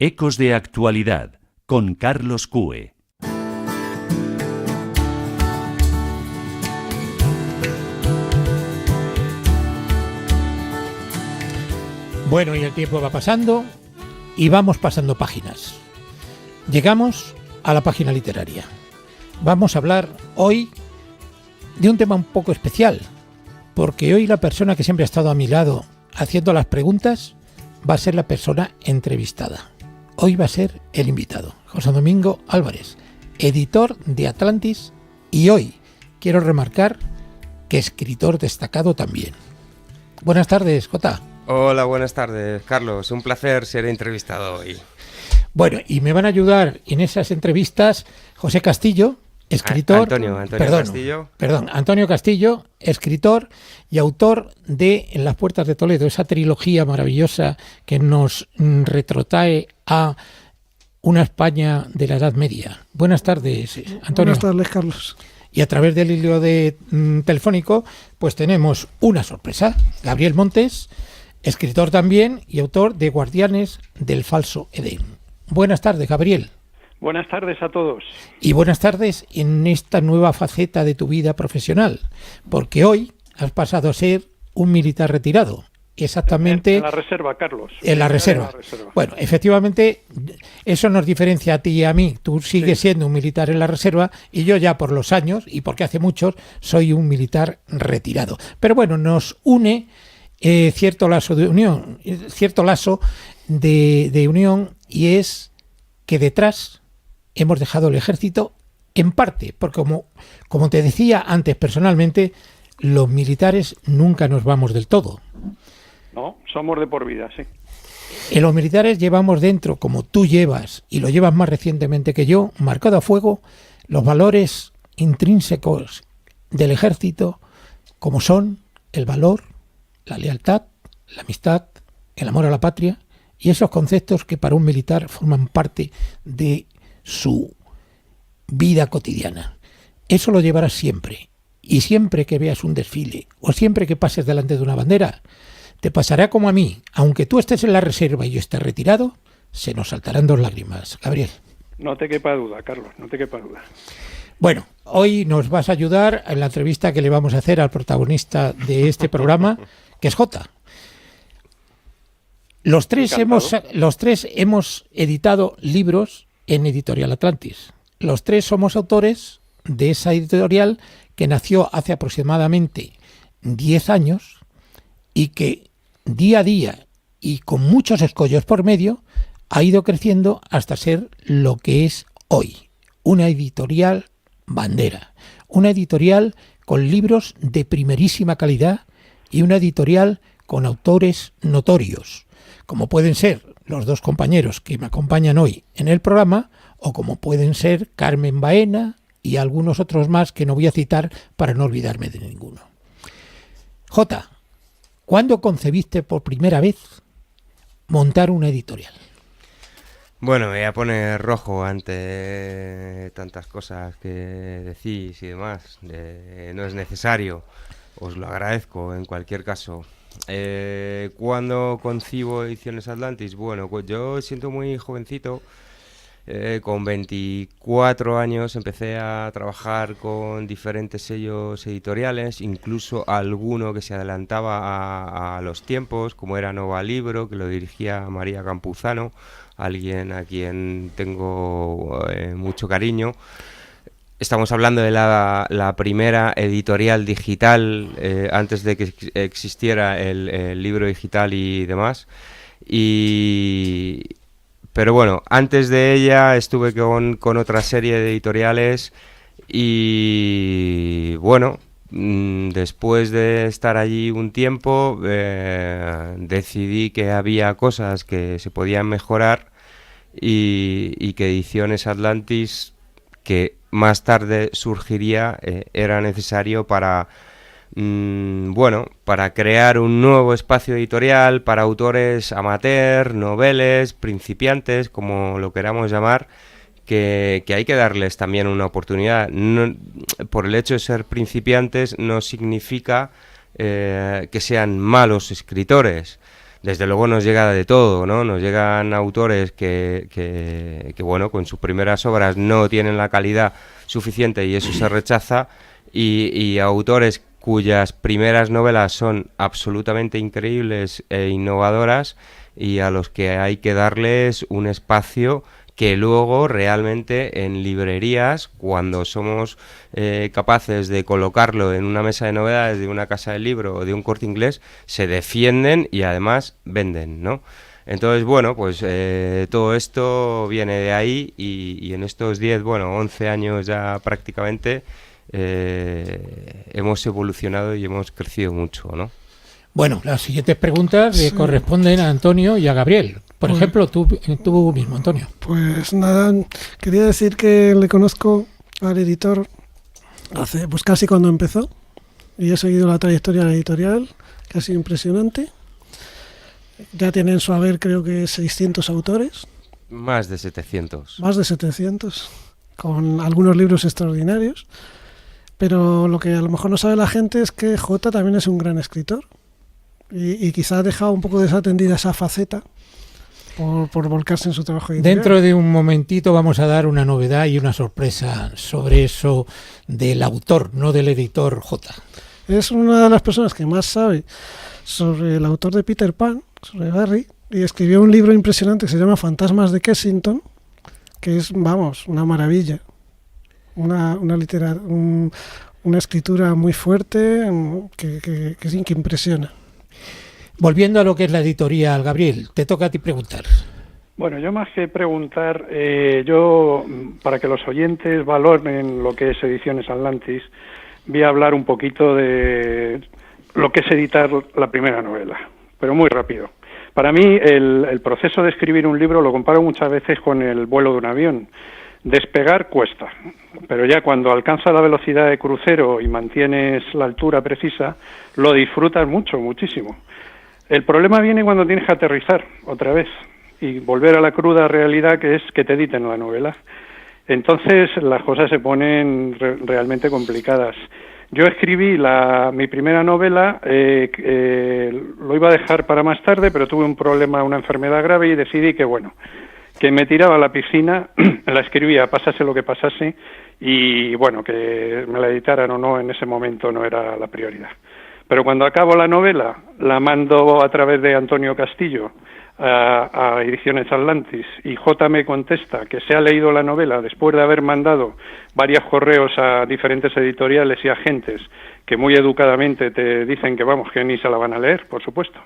Ecos de Actualidad, con Carlos Cue. Bueno, y el tiempo va pasando y vamos pasando páginas. Llegamos a la página literaria. Vamos a hablar hoy de un tema un poco especial, porque hoy la persona que siempre ha estado a mi lado haciendo las preguntas va a ser la persona entrevistada. Hoy va a ser el invitado, José Domingo Álvarez, editor de Atlantis, y hoy quiero remarcar que escritor destacado también. Buenas tardes, Jota. Hola, buenas tardes, Carlos. Un placer ser entrevistado hoy. Bueno, y me van a ayudar en esas entrevistas José Castillo, escritor... Antonio Castillo, escritor y autor de En las puertas de Toledo, esa trilogía maravillosa que nos retrotrae a una España de la Edad Media. Buenas tardes, Antonio. Buenas tardes, Carlos. Y a través del hilo telefónico, pues tenemos una sorpresa. Gabriel Montes, escritor también y autor de Guardianes del Falso Edén. Buenas tardes, Gabriel. Buenas tardes a todos. Y buenas tardes en esta nueva faceta de tu vida profesional, porque hoy has pasado a ser un militar retirado. Exactamente. En la reserva, Carlos. En la reserva. Bueno, efectivamente, eso nos diferencia a ti y a mí. Tú sigues siendo un militar en la reserva y yo ya por los años, y porque hace muchos, soy un militar retirado. Pero bueno, nos une cierto lazo de unión, y es que detrás hemos dejado el ejército en parte, porque como te decía antes personalmente, los militares nunca nos vamos del todo. No, somos de por vida, sí. En los militares llevamos dentro, como tú llevas, y lo llevas más recientemente que yo, marcado a fuego, los valores intrínsecos del ejército, como son el valor, la lealtad, la amistad, el amor a la patria, y esos conceptos que para un militar forman parte de su vida cotidiana. Eso lo llevarás siempre, y siempre que veas un desfile o siempre que pases delante de una bandera, te pasará como a mí. Aunque tú estés en la reserva y yo esté retirado, se nos saltarán dos lágrimas. Gabriel. No te quepa duda, Carlos, no te quepa duda. Bueno, hoy nos vas a ayudar en la entrevista que le vamos a hacer al protagonista de este programa, que es Jota. Los tres hemos editado libros en Editorial Atlantis. Los tres somos autores de esa editorial que nació hace aproximadamente 10 años y que día a día y con muchos escollos por medio ha ido creciendo hasta ser lo que es hoy, una editorial bandera, una editorial con libros de primerísima calidad y una editorial con autores notorios, como pueden ser los dos compañeros que me acompañan hoy en el programa, o como pueden ser Carmen Baena y algunos otros más que no voy a citar para no olvidarme de ninguno. Jota, ¿cuándo concebiste por primera vez montar una editorial? Bueno, me voy a poner rojo ante tantas cosas que decís y demás. No es necesario, os lo agradezco en cualquier caso. ¿Cuándo concibo Ediciones Atlantis? Bueno, pues yo siento muy jovencito. Con 24 años empecé a trabajar con diferentes sellos editoriales, incluso alguno que se adelantaba a los tiempos, como era Nova Libro, que lo dirigía María Campuzano, alguien a quien tengo mucho cariño. Estamos hablando de la primera editorial digital, antes de que existiera el libro digital y demás. Pero bueno, antes de ella estuve con otra serie de editoriales y bueno, después de estar allí un tiempo decidí que había cosas que se podían mejorar y que Ediciones Atlantis, que más tarde surgiría, era necesario para crear un nuevo espacio editorial para autores amateur, noveles, principiantes, como lo queramos llamar, que hay que darles también una oportunidad. No, por el hecho de ser principiantes no significa que sean malos escritores. desde luego nos llega de todo, ¿no? Nos llegan autores que bueno, con sus primeras obras no tienen la calidad suficiente y eso se rechaza, y autores cuyas primeras novelas son absolutamente increíbles e innovadoras y a los que hay que darles un espacio que luego realmente en librerías, cuando somos capaces de colocarlo en una mesa de novedades de una casa del libro o de un Corte Inglés, se defienden y además venden, ¿no? Entonces, bueno, pues todo esto viene de ahí y en estos 10, bueno, 11 años ya prácticamente hemos evolucionado y hemos crecido mucho, ¿no? Bueno, las siguientes preguntas le corresponden a Antonio y a Gabriel. Por ejemplo, tú mismo, Antonio. Pues nada, quería decir que le conozco al editor hace pues casi cuando empezó y he seguido la trayectoria de la editorial, que ha sido impresionante. Ya tienen en su haber creo que 600 autores. Más de 700. Más de 700, con algunos libros extraordinarios. Pero lo que a lo mejor no sabe la gente es que J también es un gran escritor. Y quizá ha dejado un poco desatendida esa faceta por volcarse en su trabajo editorial. Dentro de un momentito vamos a dar una novedad y una sorpresa sobre eso del autor, no del editor J. Es una de las personas que más sabe sobre el autor de Peter Pan, sobre Barry, y escribió un libro impresionante que se llama Fantasmas de Kensington, que es, vamos, una maravilla. Una escritura muy fuerte que impresiona. Volviendo a lo que es la editorial, Gabriel, te toca a ti preguntar. Bueno, yo más que preguntar, yo, para que los oyentes valoren lo que es Ediciones Atlantis, voy a hablar un poquito de lo que es editar la primera novela, pero muy rápido. Para mí, el proceso de escribir un libro lo comparo muchas veces con el vuelo de un avión. Despegar cuesta, pero ya cuando alcanza la velocidad de crucero y mantienes la altura precisa, lo disfrutas mucho, muchísimo. El problema viene cuando tienes que aterrizar otra vez y volver a la cruda realidad que es que te editen la novela. Entonces las cosas se ponen realmente complicadas. Yo escribí mi primera novela, lo iba a dejar para más tarde, pero tuve un problema, una enfermedad grave y decidí que me tiraba a la piscina, la escribía, pasase lo que pasase, y bueno, que me la editaran o no en ese momento no era la prioridad. Pero cuando acabo la novela, la mando a través de Antonio Castillo a Ediciones Atlantis y J me contesta que se ha leído la novela después de haber mandado varios correos a diferentes editoriales y agentes que muy educadamente te dicen que vamos, que ni se la van a leer, por supuesto.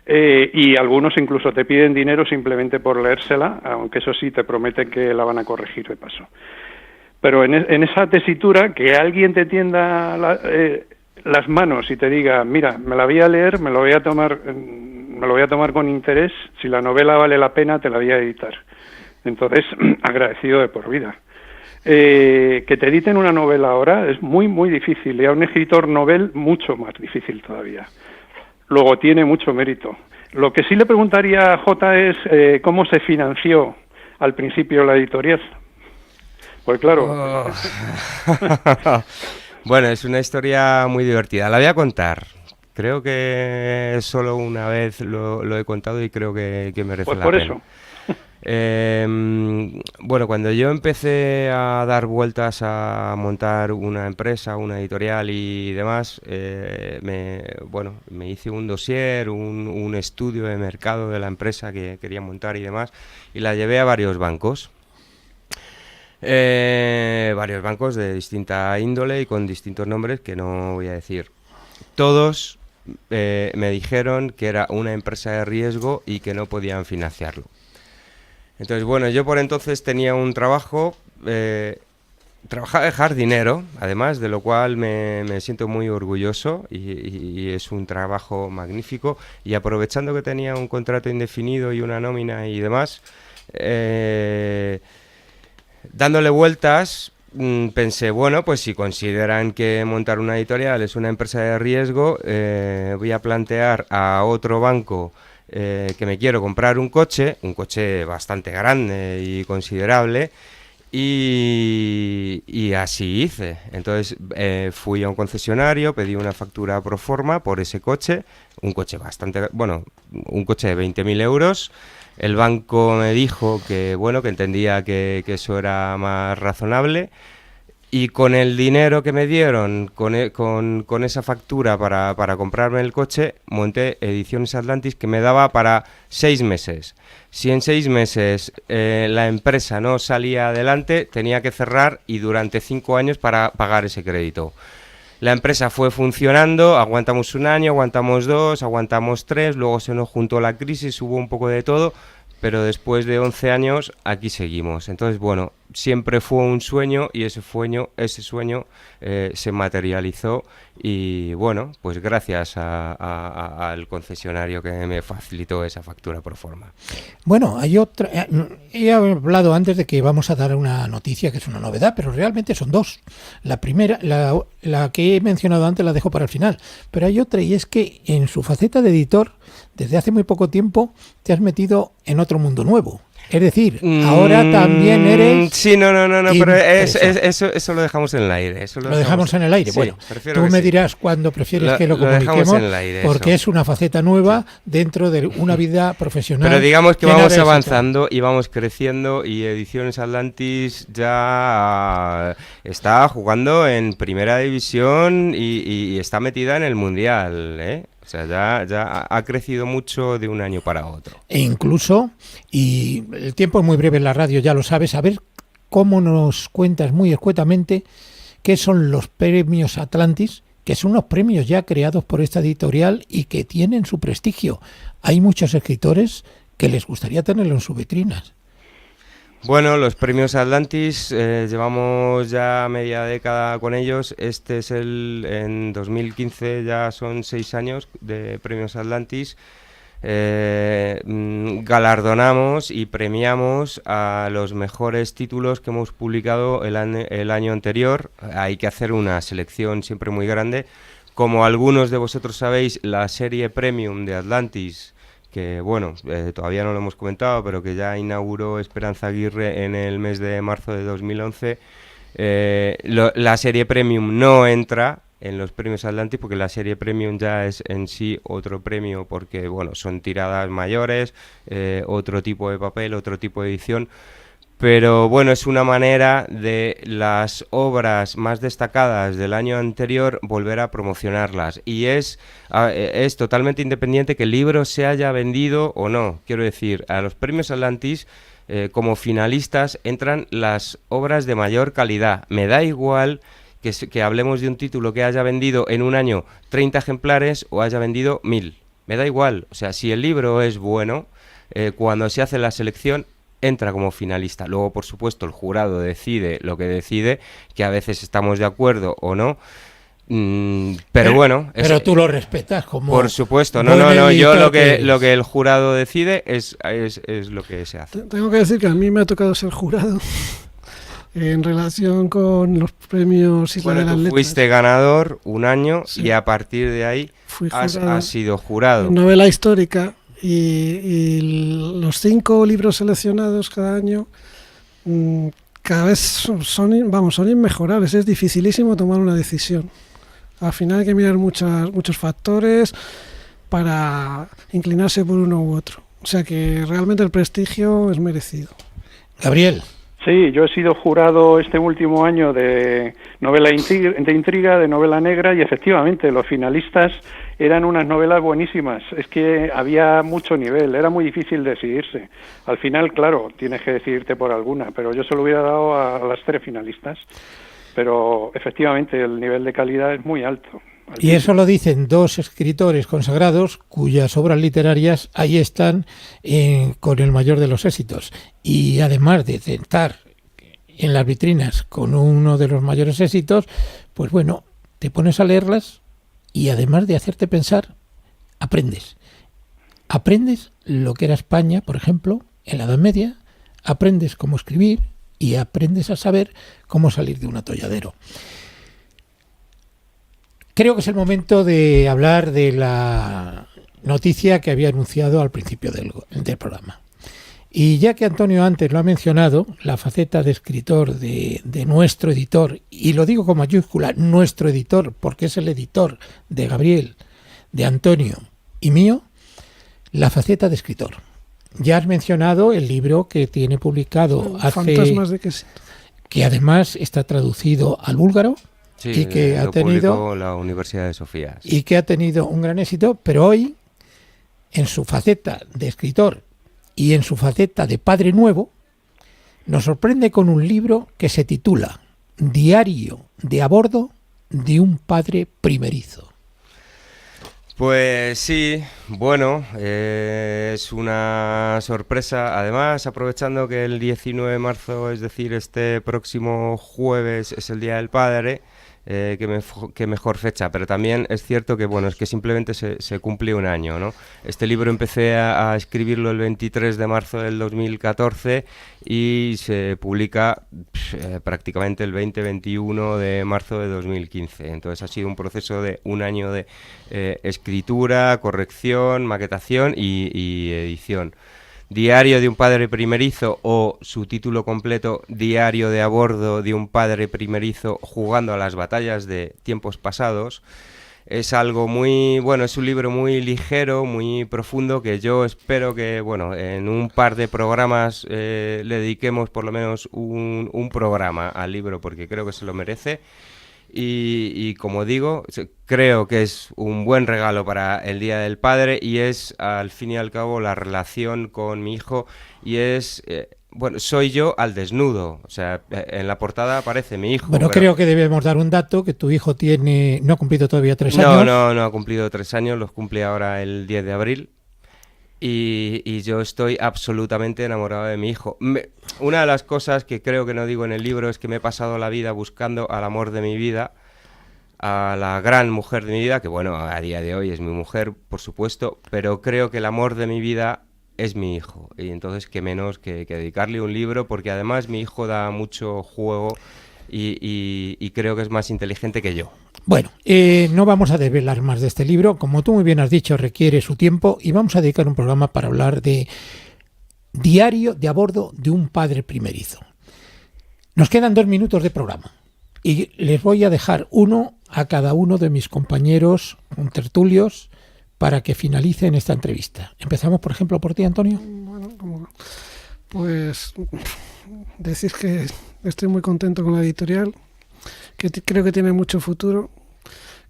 Y algunos incluso te piden dinero simplemente por leérsela, aunque eso sí te prometen que la van a corregir de paso. Pero en esa tesitura, que alguien te tienda las manos y te diga, mira, me la voy a leer, me lo voy a tomar con interés, si la novela vale la pena te la voy a editar. Entonces, agradecido de por vida. Que te editen una novela ahora es muy, muy difícil, y a un escritor novel mucho más difícil todavía. Luego tiene mucho mérito. Lo que sí le preguntaría a J es cómo se financió al principio la editorial. Pues claro. Bueno, es una historia muy divertida. La voy a contar. Creo que solo una vez lo he contado y creo que merece pues la por pena. Eso. Bueno, cuando yo empecé a dar vueltas a montar una empresa, una editorial y demás, me hice un dossier, un estudio de mercado de la empresa que quería montar y demás, y la llevé a varios bancos. Varios bancos de distinta índole y con distintos nombres que no voy a decir. Todos me dijeron que era una empresa de riesgo y que no podían financiarlo. Entonces, bueno, yo por entonces tenía un trabajo, trabajaba de jardinero, además, de lo cual me siento muy orgulloso y es un trabajo magnífico. Y aprovechando que tenía un contrato indefinido y una nómina y demás, dándole vueltas, pensé, bueno, pues si consideran que montar una editorial es una empresa de riesgo, voy a plantear a otro banco que me quiero comprar un coche bastante grande y considerable, Y así hice. Entonces fui a un concesionario, pedí una factura pro forma por ese coche, un coche un coche de 20.000 euros. El banco me dijo que, bueno, que entendía que eso era más razonable. Y con el dinero que me dieron, con esa factura para comprarme el coche, monté Ediciones Atlantis, que me daba para 6 meses. Si en 6 meses la empresa no salía adelante, tenía que cerrar y durante 5 años para pagar ese crédito. La empresa fue funcionando, aguantamos 1 año, aguantamos 2, aguantamos 3, luego se nos juntó la crisis, hubo un poco de todo, pero después de 11 años aquí seguimos. Entonces, bueno, siempre fue un sueño y ese sueño se materializó y, bueno, pues gracias al concesionario que me facilitó esa factura pro forma. Bueno, hay otra. He hablado antes de que vamos a dar una noticia que es una novedad, pero realmente son dos. La primera, la que he mencionado antes, la dejo para el final, pero hay otra, y es que en su faceta de editor, desde hace muy poco tiempo, te has metido en otro mundo nuevo. Es decir, ahora también eres... Sí, no, pero eso lo dejamos en el aire. Lo dejamos en el aire. Sí, bueno, tú me dirás cuándo prefieres que lo comuniquemos, en el aire, porque es una faceta nueva dentro de una vida profesional. Pero digamos que vamos avanzando y vamos creciendo, y Ediciones Atlantis ya está jugando en Primera División y está metida en el Mundial, ¿eh? O sea, ya ha crecido mucho de un año para otro. E incluso, y el tiempo es muy breve en la radio, ya lo sabes, a ver cómo nos cuentas muy escuetamente qué son los premios Atlantis, que son unos premios ya creados por esta editorial y que tienen su prestigio. Hay muchos escritores que les gustaría tenerlo en sus vitrinas. Bueno, los premios Atlantis, llevamos ya media década con ellos. Este es en 2015 ya son 6 años de premios Atlantis. Galardonamos y premiamos a los mejores títulos que hemos publicado el año anterior. Hay que hacer una selección siempre muy grande. Como algunos de vosotros sabéis, la serie Premium de Atlantis, que bueno, todavía no lo hemos comentado, pero que ya inauguró Esperanza Aguirre en el mes de marzo de 2011, la serie Premium no entra en los premios Atlantis, porque la serie Premium ya es en sí otro premio, porque bueno, son tiradas mayores, otro tipo de papel, otro tipo de edición. Pero bueno, es una manera de las obras más destacadas del año anterior volver a promocionarlas, y es totalmente independiente que el libro se haya vendido o no. Quiero decir, a los premios Atlantis como finalistas entran las obras de mayor calidad. Me da igual que hablemos de un título que haya vendido en un año 30 ejemplares o haya vendido 1000. Me da igual. O sea, si el libro es bueno, cuando se hace la selección entra como finalista. Luego, por supuesto, el jurado decide lo que decide, que a veces estamos de acuerdo o no. Pero bueno... Pero tú lo respetas como... Por supuesto. No. Yo lo que el jurado decide es lo que se hace. Tengo que decir que a mí me ha tocado ser jurado en relación con los premios Isla de las Letras. Fuiste ganador un año, sí, y a partir de ahí has sido jurado. Novela histórica. Y los 5 libros seleccionados cada año cada vez son inmejorables. Es dificilísimo tomar una decisión. Al final hay que mirar muchos factores para inclinarse por uno u otro. O sea que realmente el prestigio es merecido. Gabriel. Sí, yo he sido jurado este último año de novela de intriga, de novela negra, y efectivamente los finalistas eran unas novelas buenísimas. Es que había mucho nivel, era muy difícil decidirse. Al final, claro, tienes que decidirte por alguna, pero yo se lo hubiera dado a las 3 finalistas. Pero efectivamente el nivel de calidad es muy alto. Y eso lo dicen 2 escritores consagrados cuyas obras literarias ahí están con el mayor de los éxitos. Y además de estar en las vitrinas con uno de los mayores éxitos, pues bueno, te pones a leerlas y además de hacerte pensar, aprendes. Aprendes lo que era España, por ejemplo, en la Edad Media, aprendes cómo escribir y aprendes a saber cómo salir de un atolladero. Creo que es el momento de hablar de la noticia que había anunciado al principio del programa. Y ya que Antonio antes lo ha mencionado, la faceta de escritor de nuestro editor, y lo digo con mayúscula, nuestro editor, porque es el editor de Gabriel, de Antonio y mío, la faceta de escritor. Ya has mencionado el libro que tiene publicado Fantasmas de Kessin, que además está traducido al búlgaro, Sí, y que ha tenido publicó la Universidad de Sofía. Sí. y que ha tenido un gran éxito, pero hoy, en su faceta de escritor y en su faceta de padre nuevo, nos sorprende con un libro que se titula Diario de a bordo de un padre primerizo. Pues sí, bueno, es una sorpresa. Además, aprovechando que el 19 de marzo, es decir, este próximo jueves, es el Día del Padre, qué mejor fecha. Pero también es cierto que, bueno, es que simplemente se cumple un año, ¿no? Este libro empecé a escribirlo el 23 de marzo del 2014 y se publica prácticamente el 20-21 de marzo de 2015. Entonces ha sido un proceso de un año de escritura, corrección, maquetación y edición. Diario de un padre primerizo, o su título completo, Diario de a bordo de un padre primerizo jugando a las batallas de tiempos pasados, es algo muy, bueno, es un libro muy ligero, muy profundo, que yo espero que, bueno, en un par de programas le dediquemos por lo menos un programa al libro, porque creo que se lo merece. Y como digo, creo que es un buen regalo para el Día del Padre, y es al fin y al cabo la relación con mi hijo, y es, bueno, soy yo al desnudo, o sea, en la portada aparece mi hijo. Bueno, pero creo que debemos dar un dato, que tu hijo no ha cumplido todavía 3 años. no ha cumplido 3 años, los cumple ahora el 10 de abril. Y yo estoy absolutamente enamorado de mi hijo. Una de las cosas que creo que no digo en el libro es que me he pasado la vida buscando al amor de mi vida, a la gran mujer de mi vida, que bueno, a día de hoy es mi mujer, por supuesto, pero creo que el amor de mi vida es mi hijo. Y entonces qué menos que dedicarle un libro, porque además mi hijo da mucho juego y creo que es más inteligente que yo. Bueno, no vamos a desvelar más de este libro. Como tú muy bien has dicho, requiere su tiempo, y vamos a dedicar un programa para hablar de Diario de a bordo de un padre primerizo. Nos quedan 2 minutos de programa y les voy a dejar uno a cada uno de mis compañeros tertulios para que finalicen esta entrevista. Empezamos, por ejemplo, por ti, Antonio. Bueno, pues decir que estoy muy contento con la editorial, que creo que tiene mucho futuro,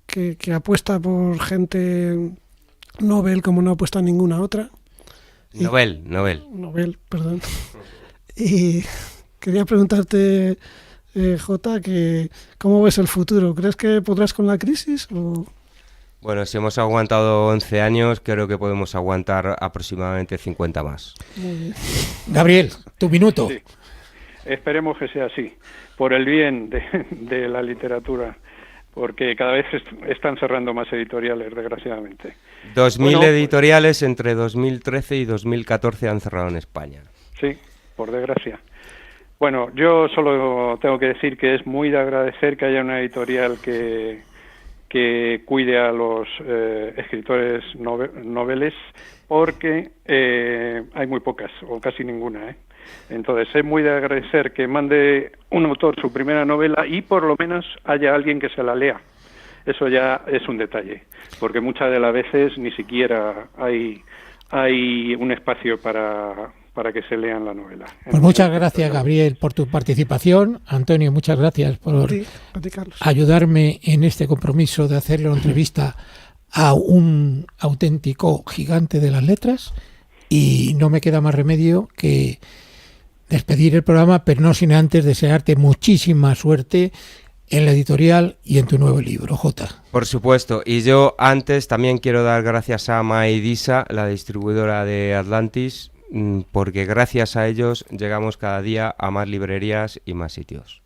que apuesta por gente novel como no apuesta ninguna otra. Novel, perdón. Y quería preguntarte, Jota, que ¿cómo ves el futuro? ¿Crees que podrás con la crisis? O... Bueno, si hemos aguantado 11 años, creo que podemos aguantar aproximadamente 50 más. Muy bien. Gabriel, tu minuto. Sí. Esperemos que sea así, por el bien de la literatura, porque cada vez están cerrando más editoriales, desgraciadamente. 2.000 editoriales entre 2013 y 2014 han cerrado en España. Sí, por desgracia. Bueno, yo solo tengo que decir que es muy de agradecer que haya una editorial que cuide a los escritores noveles, porque hay muy pocas, o casi ninguna, Entonces es muy de agradecer que mande un autor su primera novela y por lo menos haya alguien que se la lea. Eso ya es un detalle, porque muchas de las veces ni siquiera hay un espacio para que se lean la novela. Pues muchas gracias, Gabriel, por tu participación. Antonio, muchas gracias por ayudarme en este compromiso de hacerle una entrevista a un auténtico gigante de las letras. Y no me queda más remedio que despedir el programa, pero no sin antes desearte muchísima suerte en la editorial y en tu nuevo libro, Jota. Por supuesto, y yo antes también quiero dar gracias a Maedisa, la distribuidora de Atlantis, porque gracias a ellos llegamos cada día a más librerías y más sitios.